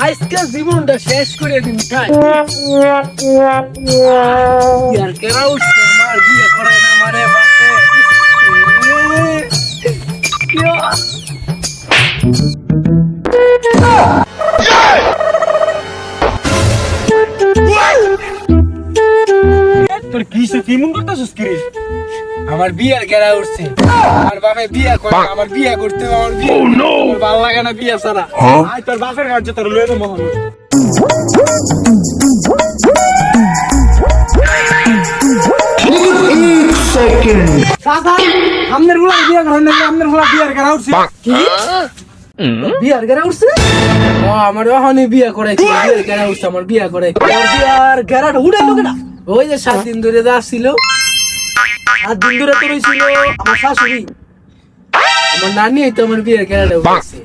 আজকে জীবনটা শেষ করে দিন তাই আর কেরা উঠছে আমার বিয়ে করে না মারে বাপে তোর কিসে কি মন করতেছিস কি রে? আমার বিয়ার কেরা উঠছে আমার বাপে বিয়ে করে আমার বিয়ে করতে হবে, আমার বিয়ে আমার ভালো লাগে না বিয়ে ছাড়া আয় তোর বাপের কাছে তোর লয়ে তো মহল। সাদা আমনের গুলা বিয়ে করেন না, আমনের গুলা বিয়ে করা উঠছে। কি বিয়ার কেরা উঠছে ও আমার ওখানে বিয়ে করাইছে বিয়ার কেরা উঠছে আমার বিয়ে করাইছে ওর বিয়ার কেরাটা উড়াইলো কেনা ওই যে 7 দিন ধরে যাচ্ছিল 7 দিন ধরে তো রইছিল আমার শাশুড়ি আমার নানি তো আমার বিয়ের কেরাটা উঠছে